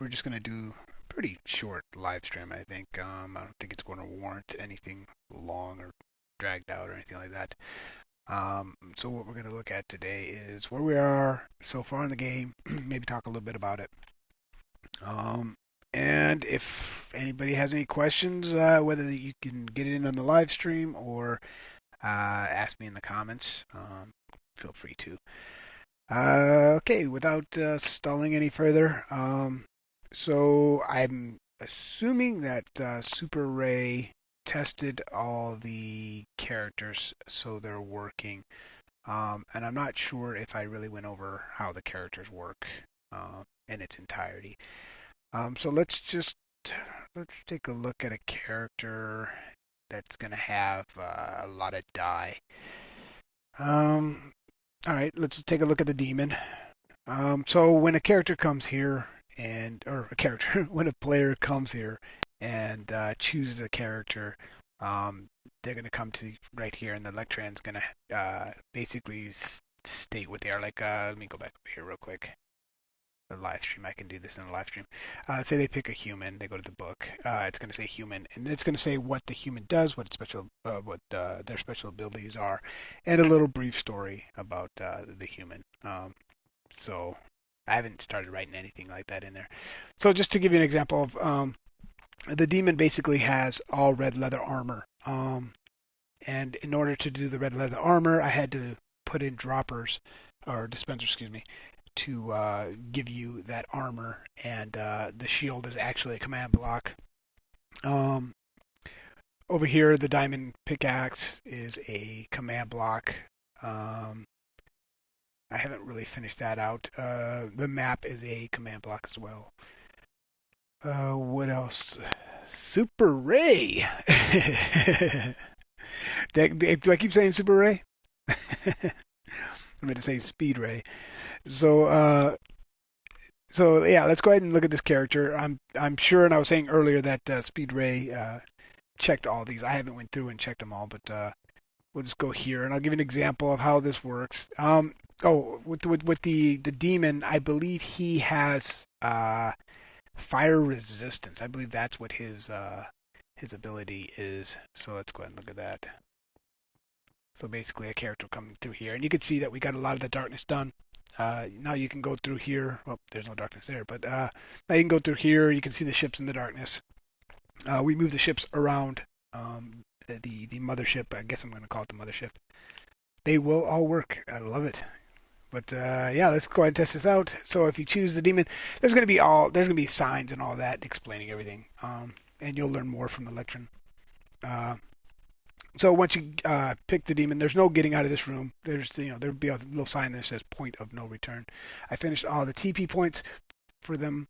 we're just gonna do a pretty short live stream, I think. I don't think it's going to warrant anything long or dragged out or anything like that. So what we're going to look at today is where we are so far in the game, maybe talk a little bit about it. And if anybody has any questions, whether you can get it in on the live stream or ask me in the comments, feel free to. Okay, without stalling any further, so I'm assuming that Super Ray tested all the characters so they're working. And I'm not sure if I really went over how the characters work in its entirety. So let's take a look at a character that's going to have a lot of die. All right, let's take a look at the demon. So when a character comes here or a character, when a player comes here and chooses a character, they're going to come to right here, and the Lectran's going to basically state what they are. Like, let me go back over here real quick. The live stream, I can do this in the live stream. Say they pick a human, they go to the book. It's going to say human, and it's going to say what the human does, what their special abilities are, and a little brief story about the human. So I haven't started writing anything like that in there. So just to give you an example of the demon basically has all red leather armor. And in order to do the red leather armor, I had to put in droppers, or dispensers, excuse me, to give you that armor. And the shield is actually a command block. Over here, the diamond pickaxe is a command block. I haven't really finished that out. The map is a command block as well. What else? Super Ray. Do I keep saying Super Ray? I'm going to say Speed Ray. So yeah, let's go ahead and look at this character. I'm sure, and I was saying earlier that Speed Ray checked all these. I haven't went through and checked them all, but we'll just go here, and I'll give you an example of how this works. With the demon, I believe he has fire resistance. I believe that's what his ability is. So let's go ahead and look at that. So basically, a character coming through here, and you can see that we got a lot of the darkness done. Now you can go through here. Well, there's no darkness there, but now you can go through here. You can see the ships in the darkness. We move the ships around. The mothership. I guess I'm going to call it the mothership. They will all work. I love it. But yeah, let's go ahead and test this out. So if you choose the demon, there's going to be signs and all that explaining everything. And you'll learn more from the lectern. So once you pick the demon, there's no getting out of this room. There'll be a little sign that says point of no return. I finished all the TP points for them,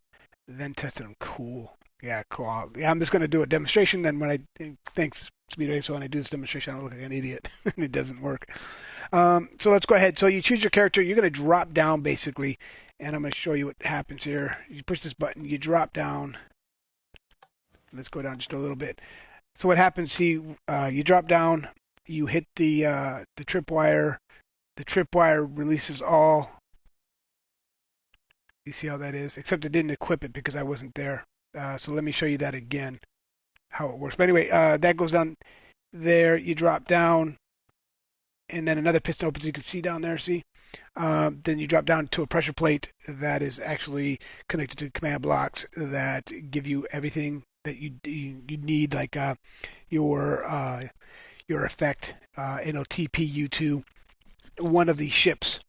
then tested them. Cool. Yeah, cool. Yeah, I'm just going to do a demonstration. Then thanks Speedway. So when I do this demonstration, I don't look like an idiot, and it doesn't work. So let's go ahead. So you choose your character. You're going to drop down basically, and I'm going to show you what happens here. You push this button. You drop down. Let's go down just a little bit. So what happens? See, you drop down. You hit the tripwire. The tripwire releases all. You see how that is? Except it didn't equip it because I wasn't there. So let me show you that again, how it works. But anyway, that goes down there. You drop down, and then another piston opens. You can see down there. See? Then you drop down to a pressure plate that is actually connected to command blocks that give you everything that you need, like your effect. It'll TP you to one of these ships,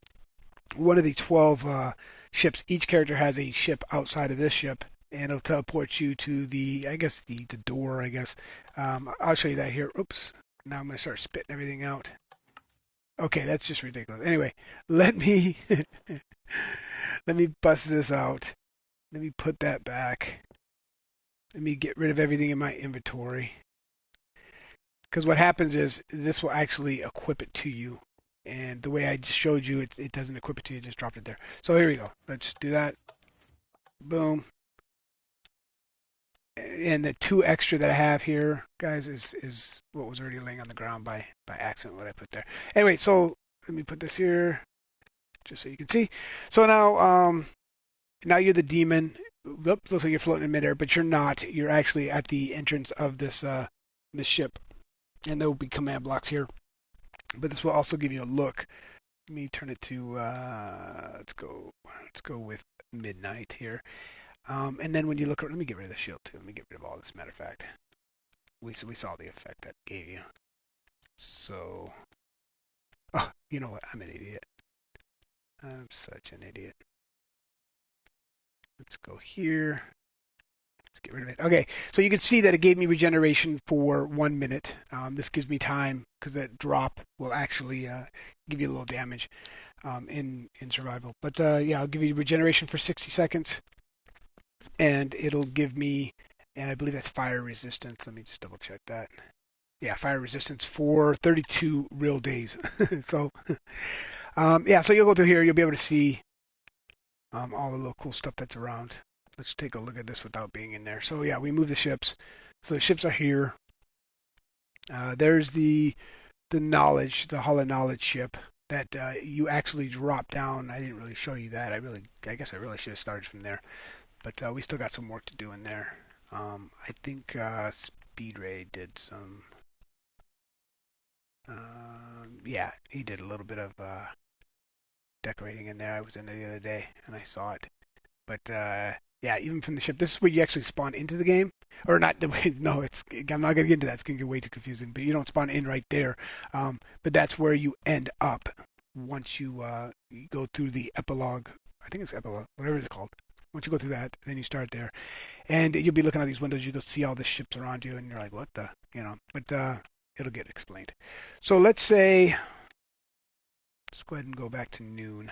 one of the 12 ships. Each character has a ship outside of this ship, and it'll teleport you to the door. I guess I'll show you that here. Oops. Now I'm going to start spitting everything out. Okay, that's just ridiculous. Anyway, let me bust this out. Let me put that back. Let me get rid of everything in my inventory. Because what happens is this will actually equip it to you. And the way I just showed you, it doesn't equip it to you. It just dropped it there. So here we go. Let's do that. Boom. And the 2 extra that I have here, guys, is what was already laying on the ground by accident, what I put there. Anyway, so let me put this here just so you can see. So now you're the demon. looks like you're floating in midair, but you're not. You're actually at the entrance of this ship, and there will be command blocks here. But this will also give you a look. Let me turn it to let's go with midnight here. And then when you look, let me get rid of the shield too. Let me get rid of all this. Matter of fact, we saw the effect that gave you. So, oh, you know what? I'm an idiot. I'm such an idiot. Let's go here. Let's get rid of it. Okay, so you can see that it gave me regeneration for 1 minute. This gives me time because that drop will actually give you a little damage in survival. But yeah, I'll give you regeneration for 60 seconds, and it'll give me, and I believe that's fire resistance. Let me just double check that. Yeah, fire resistance for 32 real days. So, yeah, so you'll go through here. You'll be able to see all the little cool stuff that's around. Let's take a look at this without being in there. So yeah, we move the ships. So the ships are here. There's the knowledge, the Hall of Knowledge ship that you actually drop down. I didn't really show you that. I guess I really should have started from there. But we still got some work to do in there. I think Speedray did some. Yeah, he did a little bit of decorating in there. I was in there the other day and I saw it. But yeah, even from the ship, this is where you actually spawn into the game, or not? No, I'm not gonna get into that. It's gonna get way too confusing. But you don't spawn in right there. But that's where you end up once you go through the epilogue. I think it's epilogue, whatever it's called. Once you go through that, then you start there, and you'll be looking at these windows. You go see all the ships around you, and you're like, what the, you know? But it'll get explained. So let's say, let's go ahead and go back to noon.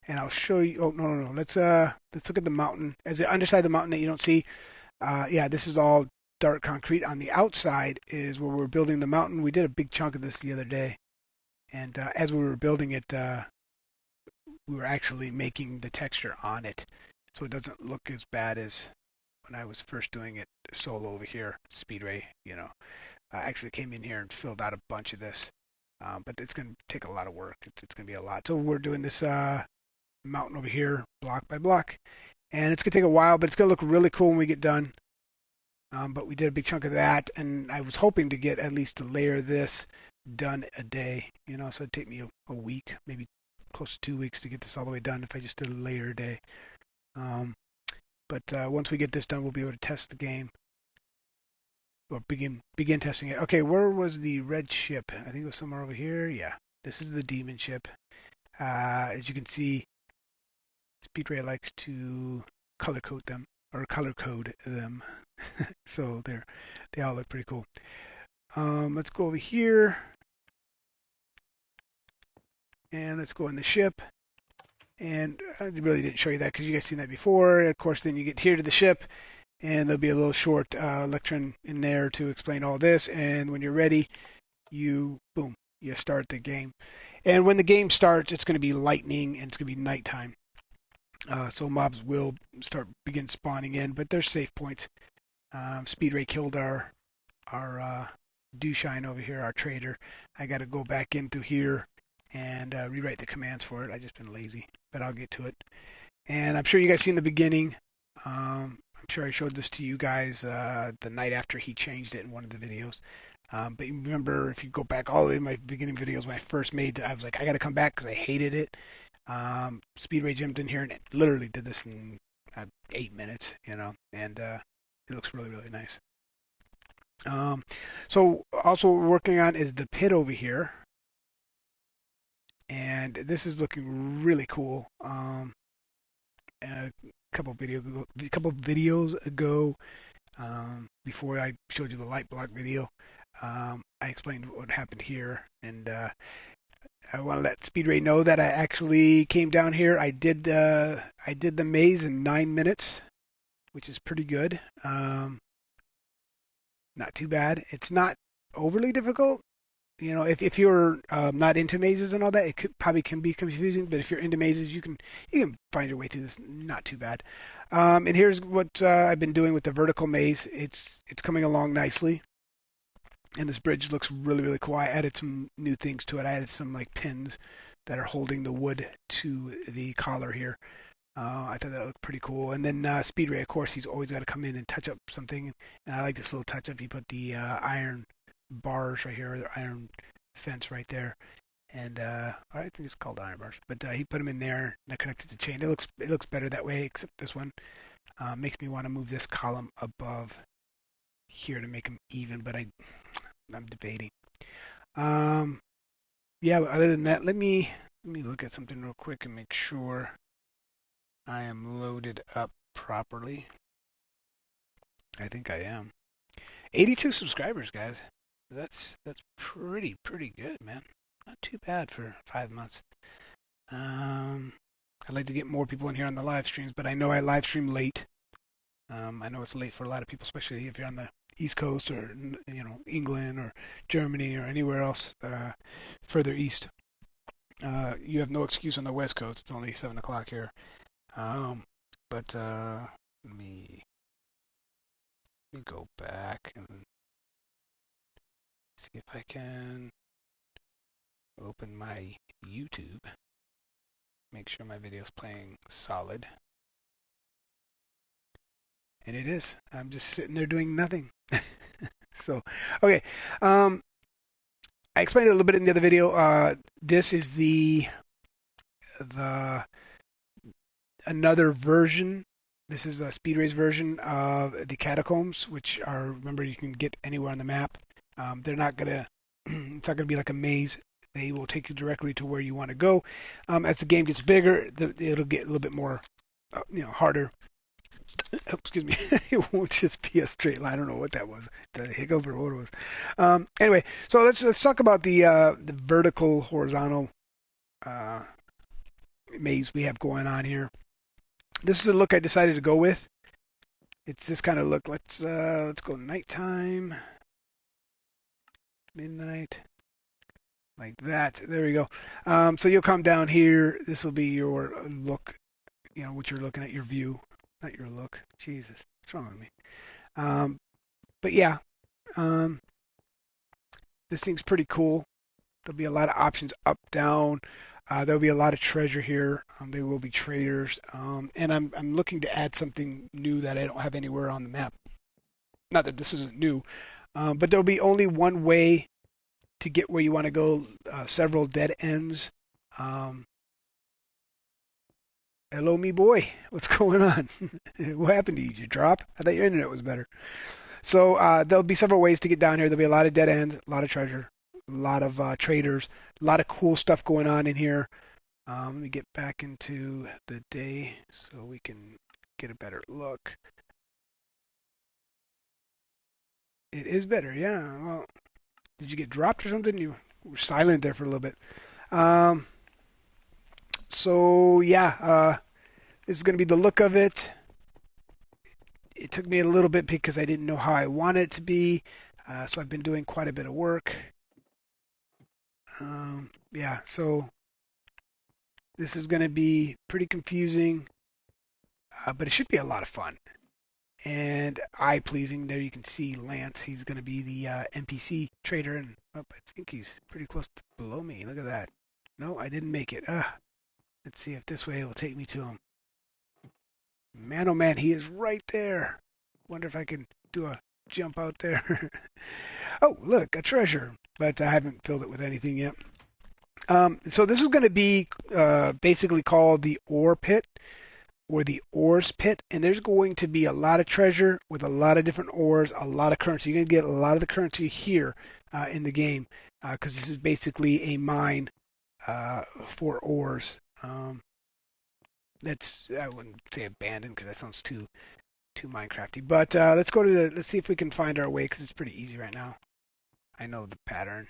And I'll show you. Oh, no. Let's look at the mountain. As the underside of the mountain that you don't see, yeah, this is all dark concrete. On the outside is where we're building the mountain. We did a big chunk of this the other day, and as we were building it, we were actually making the texture on it, so it doesn't look as bad as when I was first doing it solo over here. Speedray, you know, I actually came in here and filled out a bunch of this, but it's going to take a lot of work. It's going to be a lot. So we're doing this mountain over here, block by block, and it's gonna take a while, but it's gonna look really cool when we get done. But we did a big chunk of that, and I was hoping to get at least a layer of this done a day, you know, so it'd take me a week, maybe close to 2 weeks to get this all the way done if I just did a layer a day. But once we get this done, we'll be able to test the game, or begin testing it. Okay, where was the red ship? I think it was somewhere over here. Yeah, this is the demon ship. As you can see, Speedray likes to color code them, or color code them. So they all look pretty cool. Let's go over here and let's go in the ship. And I really didn't show you that because you guys seen that before. Of course, then you get here to the ship, and there'll be a little short lecture in there to explain all this. And when you're ready, you start the game. And when the game starts, it's going to be lightning and it's going to be nighttime. So mobs will begin spawning in, but there's safe points. Speedray killed our Dewshine over here, our trader. I got to go back into here and rewrite the commands for it. I just been lazy, but I'll get to it. And I'm sure you guys seen the beginning. I'm sure I showed this to you guys the night after he changed it in one of the videos. But you remember, if you go back all the way to my beginning videos when I first made it, I was like, I got to come back because I hated it. Speedray jumped in here and it literally did this in 8 minutes, you know, and it looks really, really nice. So also what we're working on is the pit over here, and this is looking really cool. A couple videos ago, before I showed you the light block video, I explained what happened here, and I want to let Speedray know that I actually came down here. I did the maze in 9 minutes, which is pretty good. Not too bad. It's not overly difficult. You know, if you're not into mazes and all that, it probably can be confusing. But if you're into mazes, you can find your way through this. Not too bad. And here's what I've been doing with the vertical maze. It's coming along nicely. And this bridge looks really, really cool. I added some new things to it. I added some like pins that are holding the wood to the collar here. I thought that looked pretty cool. And then Speedray, of course, he's always got to come in and touch up something. And I like this little touch up. He put the iron bars right here, or the iron fence right there. And I think it's called iron bars, but he put them in there. And I connected the chain. It looks better that way, except this one makes me want to move this column above here to make them even. But I'm debating. Um, yeah. Other than that, let me look at something real quick and make sure I am loaded up properly. I think I am. 82 subscribers, guys. That's pretty good, man. Not too bad for 5 months. Um, I'd like to get more people in here on the live streams, but I know I live stream late. I know it's late for a lot of people, especially if you're on the East Coast or England or Germany or anywhere else further east. You have no excuse on the West Coast. It's only 7 o'clock here. But let me go back and see if I can open my YouTube. Make sure my video's playing solid. And it is. I'm just sitting there doing nothing. So, okay. I explained it a little bit in the other video. This is the another version. This is a Speedray's version of the catacombs, which are, remember, you can get anywhere on the map. They're not gonna. It's not gonna be like a maze. They will take you directly to where you want to go. As the game gets bigger, it'll get a little bit more, harder. Oh, excuse me. It won't just be a straight line. I don't know what that was. The hiccup or what it was. Anyway, so let's talk about the vertical horizontal maze we have going on here. This is the look I decided to go with. It's this kind of look. Let's go nighttime, midnight, like that. There we go. So you'll come down here. This will be your look. What you're looking at, your view, not your look. Jesus, what's wrong with me? But yeah, this thing's pretty cool. There'll be a lot of options up, down. There'll be a lot of treasure here. There will be traders, and I'm looking to add something new that I don't have anywhere on the map. Not that this isn't new, but there'll be only one way to get where you want to go. Several dead ends. Hello, me boy. What's going on? What happened to you? Did you drop? I thought your internet was better. So there'll be several ways to get down here. There'll be a lot of dead ends, a lot of treasure, a lot of traders, a lot of cool stuff going on in here. Let me get back into the day so we can get a better look. It is better, yeah. Well, did you get dropped or something? You were silent there for a little bit. So yeah, this is going to be the look of it. It took me a little bit because I didn't know how I wanted it to be. So I've been doing quite a bit of work. Yeah, so this is going to be pretty confusing, but it should be a lot of fun. And eye-pleasing. There you can see Lance. He's going to be the NPC trader, and I think he's pretty close to below me. Look at that. No, I didn't make it. Let's see if this way will take me to him. Man, oh man, he is right there. Wonder if I can do a jump out there. Oh, look, a treasure. But I haven't filled it with anything yet. So this is going to be basically called the ore pit or the ores pit. And there's going to be a lot of treasure with a lot of different ores, a lot of currency. You're going to get a lot of the currency here in the game because this is basically a mine for ores. I wouldn't say abandoned because that sounds too Minecrafty. But let's see if we can find our way because it's pretty easy right now. I know the pattern.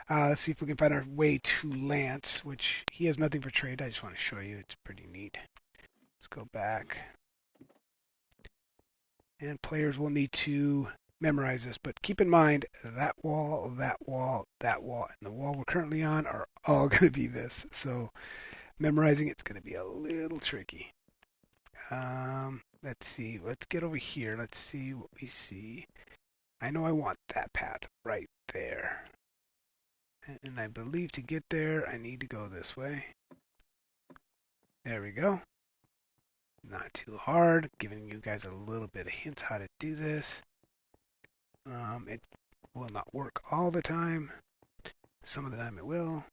Let's see if we can find our way to Lance, which he has nothing for trade. I just want to show you. It's pretty neat. Let's go back. And players will need to memorize this, but keep in mind that wall, that wall, that wall, and the wall we're currently on are all going to be this. So memorizing it's going to be a little tricky. Let's see. Let's get over here. Let's see what we see. I know I want that path right there. And I believe to get there, I need to go this way. There we go. Not too hard, giving you guys a little bit of hints how to do this. It will not work all the time. Some of the time it will.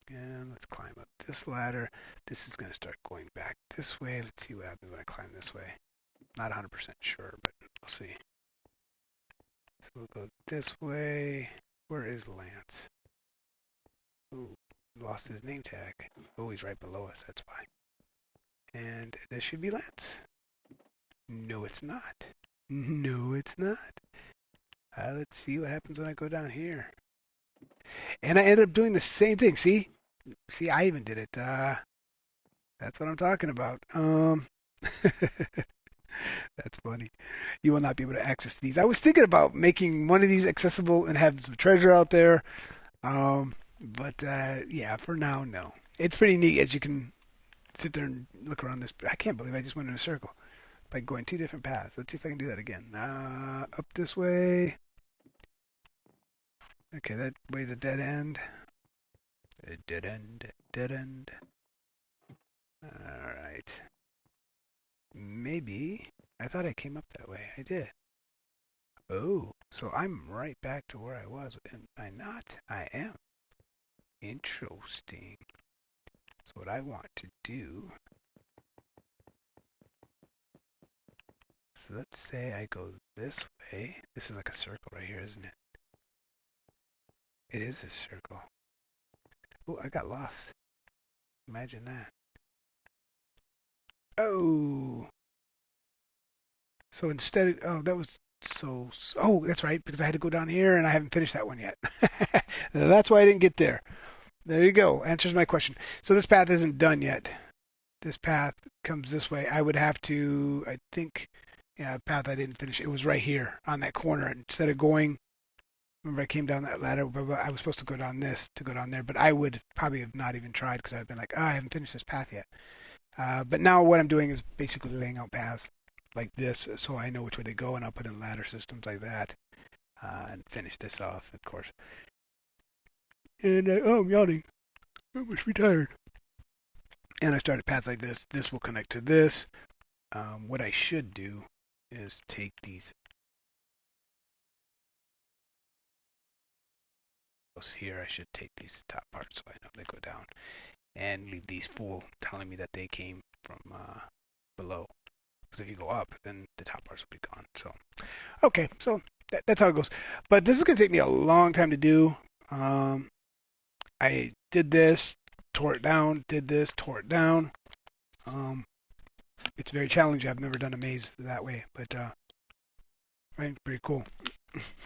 And let's climb up this ladder. This is going to start going back this way. Let's see what happens when I climb this way. Not 100% sure, but we'll see. So we'll go this way. Where is Lance? Ooh, lost his name tag. Oh, he's right below us. That's why. And this should be Lance. No, it's not. No, it's not. Let's see what happens when I go down here. And I ended up doing the same thing. See? See, I even did it. That's what I'm talking about. That's funny. You will not be able to access these. I was thinking about making one of these accessible and have some treasure out there. But yeah, for now, no. It's pretty neat as you can sit there and look around this. I can't believe I just went in a circle by going two different paths. Let's see if I can do that again. Up this way. Okay, that way's a dead end. A dead end. Dead end. Alright. Maybe. I thought I came up that way. I did. Oh, so I'm right back to where I was. Am I not? I am. Interesting. So what I want to do... So let's say I go this way. This is like a circle right here, isn't it? It is a circle. Oh, I got lost. Imagine that. Oh! So instead of... Oh, that was... So... Oh, that's right, because I had to go down here and I haven't finished that one yet. That's why I didn't get there. There you go. Answers my question. So this path isn't done yet. This path comes this way. I would have to... I think... Yeah, path I didn't finish. It was right here on that corner. Instead of going... Remember, I came down that ladder. I was supposed to go down this to go down there, but I would probably have not even tried because I'd been like, I haven't finished this path yet. But now what I'm doing is basically laying out paths like this so I know which way they go, and I'll put in ladder systems like that and finish this off, of course. And, oh, I'm yawning. I must be tired. And I started paths like this. This will connect to this. What I should do is take these here. I should take these top parts so I know they go down, and leave these full, telling me that they came from below. Because if you go up, then the top parts will be gone. So, okay, so that's how it goes. But this is going to take me a long time to do. I did this, tore it down, did this, tore it down. It's very challenging. I've never done a maze that way, but right, pretty cool.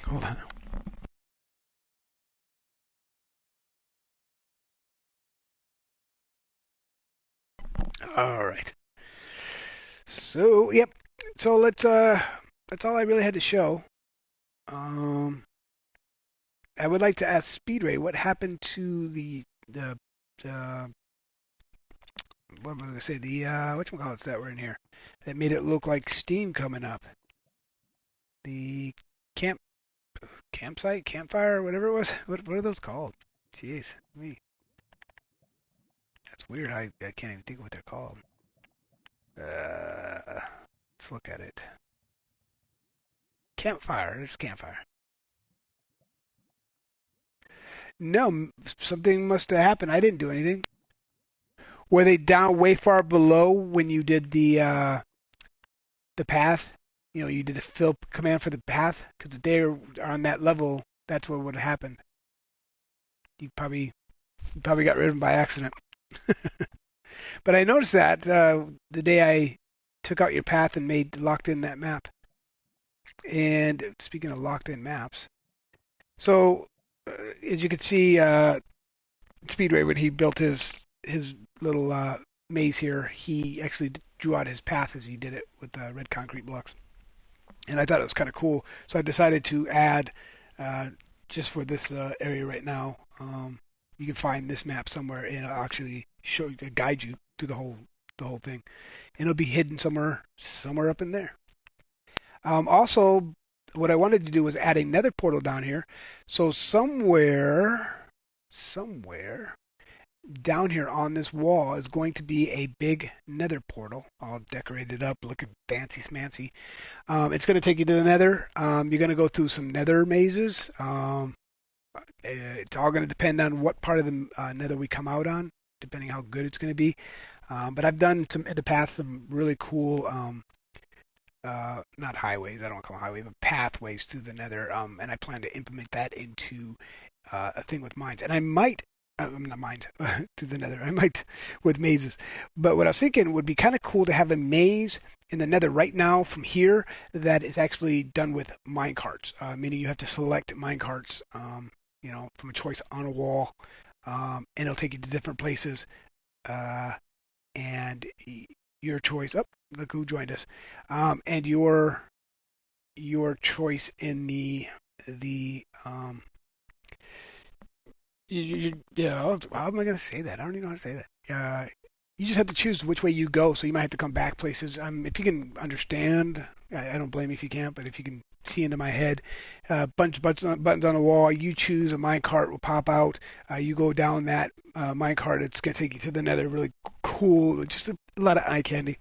Hold on. All right. So, yep. So that's all I really had to show. I would like to ask Speedray what happened to the what was I gonna say, the whatchamacallits that were in here that made it look like steam coming up. The campsite, campfire, whatever it was. What are those called? Jeez, me. That's weird. I can't even think of what they're called. Let's look at it. Campfire. It's campfire. No, something must have happened. I didn't do anything. Were they down way far below when you did the path? You know, you did the fill command for the path because they're on that level. That's what would have happened. You probably got rid of them by accident. But I noticed that the day I took out your path and made locked in that map. And speaking of locked in maps, so as you can see, Speedray, when he built his little maze here, he actually drew out his path as he did it with red concrete blocks. And I thought it was kind of cool, so I decided to add, just for this area right now, you can find this map somewhere, and I'll actually guide you through the whole thing, and it'll be hidden somewhere up in there. Also, what I wanted to do was add a nether portal down here, so somewhere down here on this wall is going to be a big nether portal, all decorated up, looking fancy smancy. It's going to take you to the nether. You're going to go through some nether mazes. It's all going to depend on what part of the nether we come out on, depending how good it's going to be. But I've done some in the past some really cool, not highways, I don't want to call them highways, but pathways through the nether. And I plan to implement that into a thing with mines. And I might, not mines, through the nether, I might with mazes. But what I was thinking would be kind of cool to have a maze in the nether right now from here that is actually done with mine carts, meaning you have to select mine carts, from a choice on a wall, and it'll take you to different places. Uh, and your choice. Oh, look who joined us. And your choice in the yeah. How am I gonna say that? I don't even know how to say that. You just have to choose which way you go, so you might have to come back places. If you can understand, I don't blame you if you can't, but if you can see into my head, bunch of buttons on the wall, you choose a minecart will pop out. You go down that minecart, it's going to take you to the nether, really cool, just a lot of eye candy.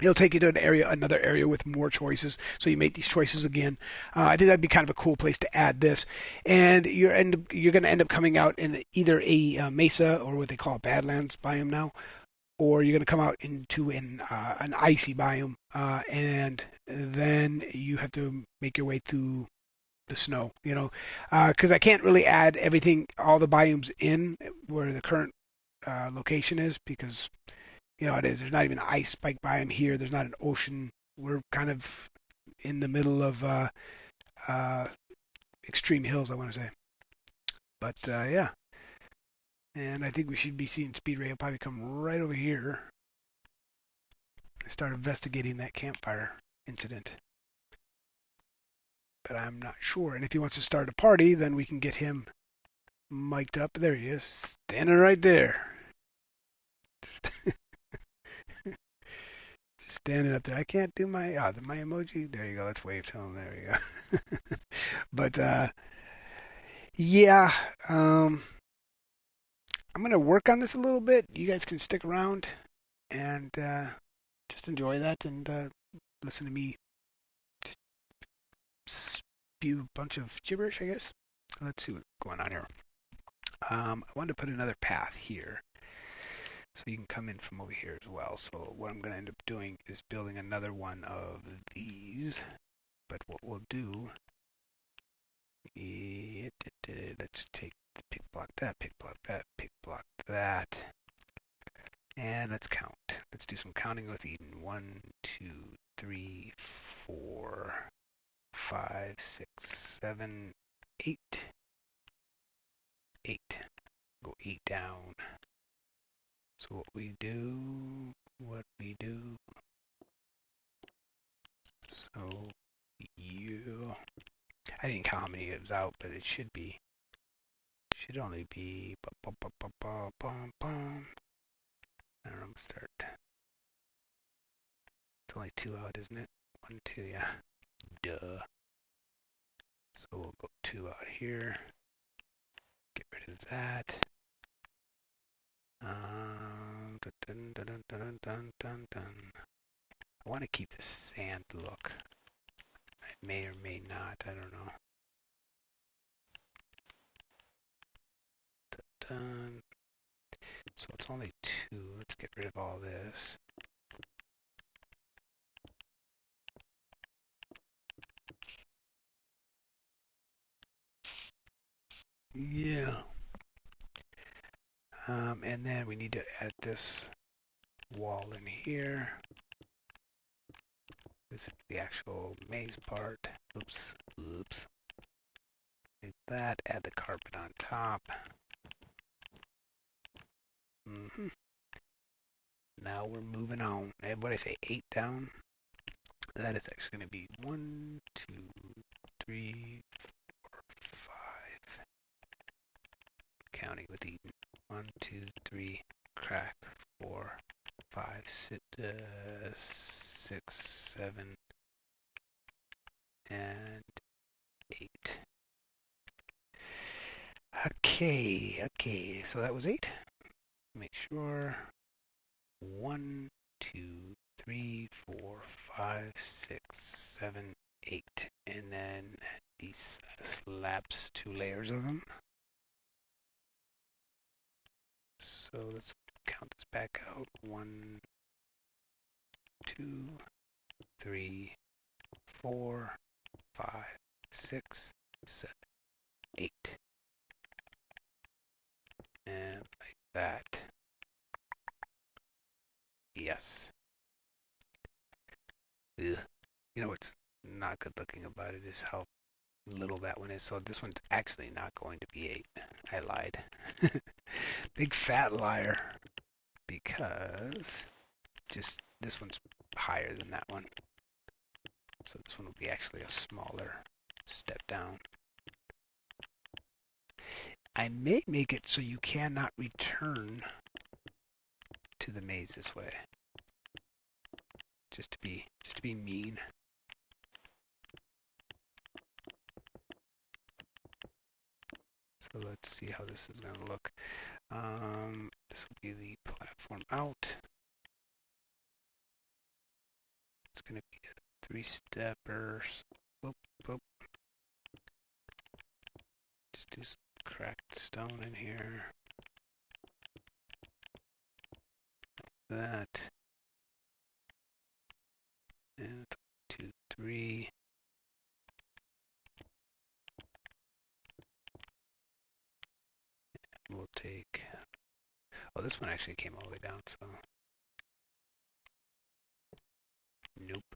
It'll take you to another area with more choices. So you make these choices again. I think that'd be kind of a cool place to add this. And you're going to end up coming out in either a mesa or what they call a badlands biome now, or you're going to come out into an icy biome, and then you have to make your way through the snow. Because I can't really add everything, all the biomes in where the current location is, because it is. There's not even an ice spike biome here. There's not an ocean. We're kind of in the middle of uh, extreme hills, I want to say. But yeah, and I think we should be seeing Speed Ray will probably come right over here and start investigating that campfire incident. But I'm not sure. And if he wants to start a party, then we can get him mic'd up. There he is, standing right there. Standing up there. I can't do my emoji. There you go. Let's wave to him. There you go. But yeah, I'm gonna work on this a little bit. You guys can stick around and just enjoy that and listen to me spew a bunch of gibberish, I guess. Let's see what's going on here. I wanted to put another path here, so you can come in from over here as well. So what I'm going to end up doing is building another one of these. But what we'll do, let's take pick block that, pick block that, pick block that, and let's count. Let's do some counting with Eden. 1, 2, 3, 4, 5, 6, 7, 8. 8. Go 8 down. So what we do, so I didn't count how many is out, but it should only be, I don't know, start, it's only 2 out, isn't it? 1, 2, yeah, duh. So we'll go 2 out here, get rid of that. Dun, dun, dun, dun, dun, dun, dun. I want to keep the sand look. I may or may not, I don't know. Done. So it's only 2. Let's get rid of all this. Yeah. And then we need to add this wall in here. This is the actual maze part. Oops. Like that. Add the carpet on top. Now we're moving on. And what did I say? 8 down. That is actually going to be 1, 2, 3, 4, 5. Counting with Eden. 1, 2, 3, crack, 4, 5, 6, 7, and 8. Okay, so that was 8. make sure. 1, 2, 3, 4, 5, 6, 7, 8. And then these slabs, 2 layers of them. So let's count this back out. 1, 2, 3, 4, 5, 6, 7, 8. And like that. Yes. Ugh. You know what's not good looking about it is how little that one is. So this one's actually not going to be 8. I lied. Big fat liar. Because just this one's higher than that one. So this one will be actually a smaller step down. I may make it so you cannot return to the maze this way. Just to be mean. So let's see how this is going to look. This will be the platform out. It's going to be a 3-stepper. Whoop, whoop. Just do some cracked stone in here. That. And 2, 3. We'll take. Oh, this one actually came all the way down, so. Nope.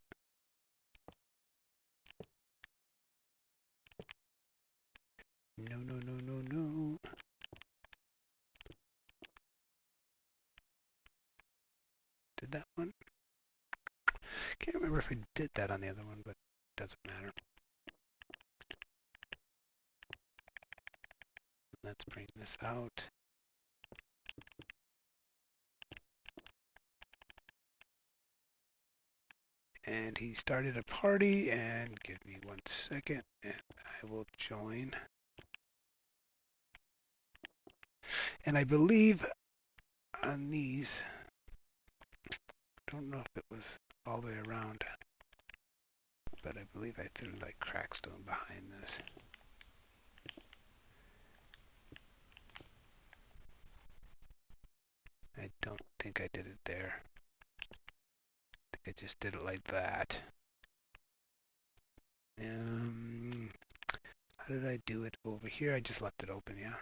No, no, no, no, no. Did that one? Can't remember if I did that on the other one, but it doesn't matter. Let's bring this out. And he started a party, and give me 1 second, and I will join. And I believe on these, I don't know if it was all the way around, but I believe I threw like crackstone behind this. I don't think I did it there. I think I just did it like that. How did I do it over here? I just left it open, yeah.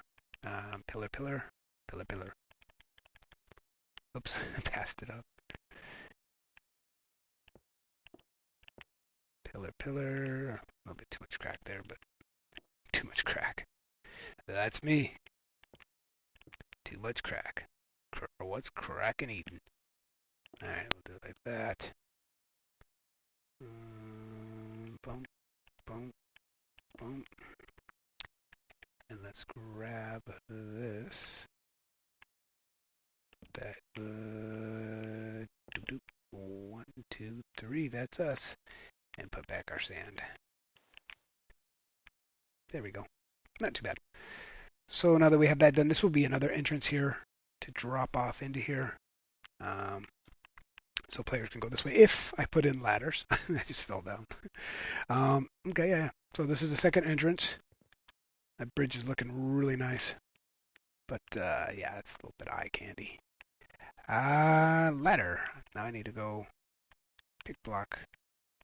Pillar, pillar, pillar, pillar. Oops, passed it up. Pillar, pillar. A little bit too much crack there, but too much crack. That's me. Too much crack. What's cracking eating? Alright, we'll do it like that. Boom, boom, boom. And let's grab this. That. 1, 2, 3. That's us. And put back our sand. There we go. Not too bad. So now that we have that done, this will be another entrance here to drop off into here. So players can go this way if I put in ladders. I just fell down. Okay, yeah. So this is the second entrance. That bridge is looking really nice. But yeah, it's a little bit eye candy. Ladder. Now I need to go pick block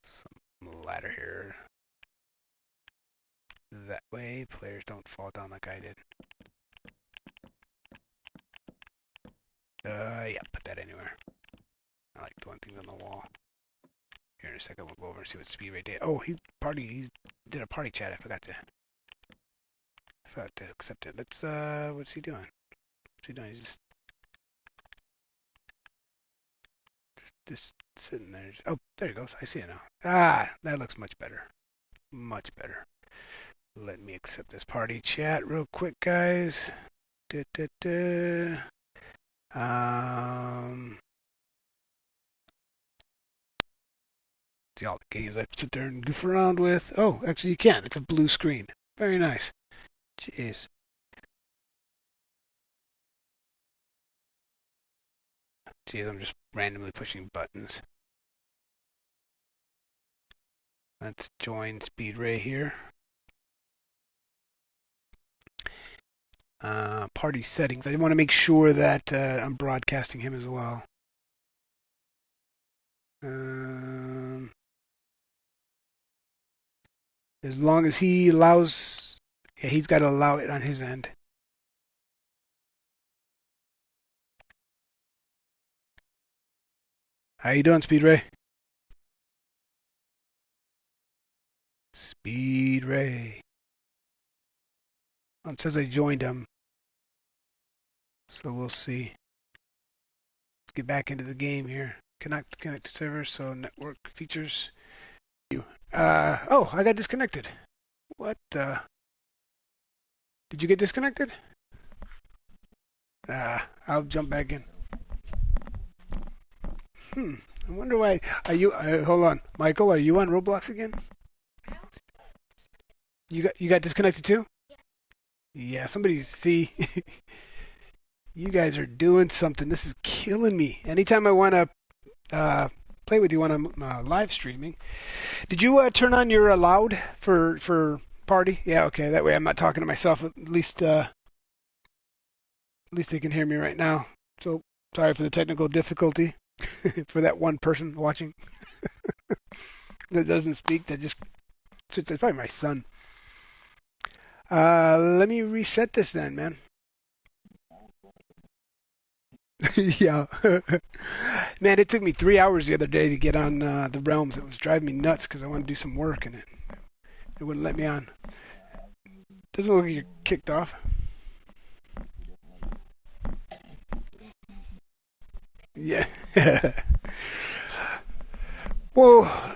some ladder here. That way players don't fall down like I did. Yeah, put that anywhere. I like throwing things on the wall. Here in a second, we'll go over and see what speed rate did. Oh, he did a party chat. I forgot to accept it. Let's, what's he doing? What's he doing? He's just sitting there. Oh, there he goes. I see it now. Ah, that looks much better. Much better. Let me accept this party chat real quick, guys. Da, da, da. See all the games I sit there and goof around with. Oh, actually you can. It's a blue screen. Very nice. Jeez. Geez, I'm just randomly pushing buttons. Let's join Speedray here. Party settings. I want to make sure that I'm broadcasting him as well. As long as he allows, yeah, he's got to allow it on his end. How you doing, Speedray? Speedray. Oh, it says I joined him, so we'll see. Let's get back into the game here. Connect to server. So network features. Oh, I got disconnected. What? Did you get disconnected? I'll jump back in. I wonder why. Are you? Hold on, Michael. Are you on Roblox again? You got disconnected too? Yeah. Somebody see. You guys are doing something. This is killing me. Anytime I want to play with you when I'm live streaming. Did you turn on your loud for party? Yeah. Okay. That way I'm not talking to myself. At least they can hear me right now. So sorry for the technical difficulty for that one person watching that doesn't speak. That just sits. It's probably my son. Let me reset this then, man. Yeah. Man, it took me 3 hours the other day to get on the Realms. It was driving me nuts because I wanted to do some work and it wouldn't let me on. Doesn't look like you're kicked off. Yeah. well,